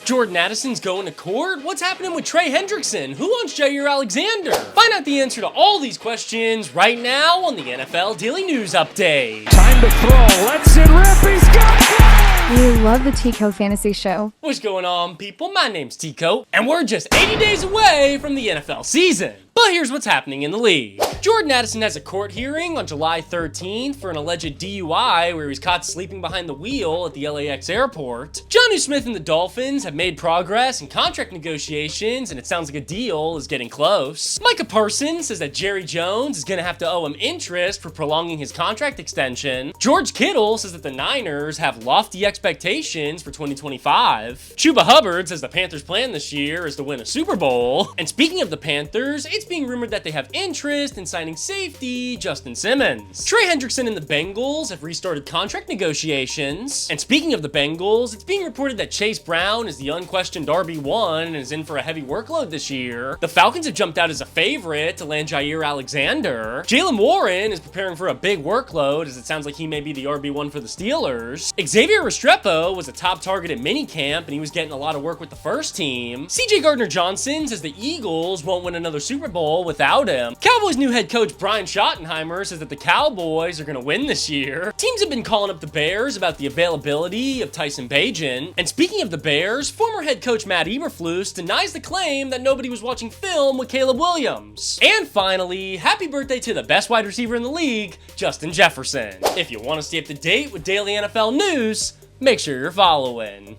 Jordan Addison's going to court? What's happening with Trey Hendrickson? Who wants Jair Alexander? Find out the answer to all these questions right now on the NFL Daily News Update. Time to throw. Let's it rip. He's got it! We love the Tico Fantasy Show. What's going on, people? My name's Tico, and we're just 80 days away from the NFL season. But here's what's happening in the league. Jordan Addison has a court hearing on July 13th for an alleged DUI where he was caught sleeping behind the wheel at the LAX airport. Jonnu Smith and the Dolphins have made progress in contract negotiations, and it sounds like a deal is getting close. Micah Parsons says that Jerry Jones is going to have to owe him interest for prolonging his contract extension. George Kittle says that the Niners have lofty expectations for 2025. Chuba Hubbard says the Panthers' plan this year is to win a Super Bowl. And speaking of the Panthers, it's being rumored that they have interest in signing safety Justin Simmons. Trey Hendrickson and the Bengals have restarted contract negotiations. And speaking of the Bengals, it's being reported that Chase Brown is the unquestioned RB1 and is in for a heavy workload this year. The Falcons have jumped out as a favorite to land Jair Alexander. Jaylen Warren is preparing for a big workload, as it sounds like he may be the RB1 for the Steelers. Xavier Restrepo was a top target at minicamp, and he was getting a lot of work with the first team. CJ Gardner-Johnson says the Eagles won't win another Super Bowl without him. Cowboys new head coach Brian Schottenheimer says that the Cowboys are going to win this year. Teams have been calling up the Bears about the availability of Tyson Bagent. And speaking of the Bears, former head coach Matt Eberflus denies the claim that nobody was watching film with Caleb Williams. And finally, happy birthday to the best wide receiver in the league, Justin Jefferson. If you want to stay up to date with daily NFL news, make sure you're following.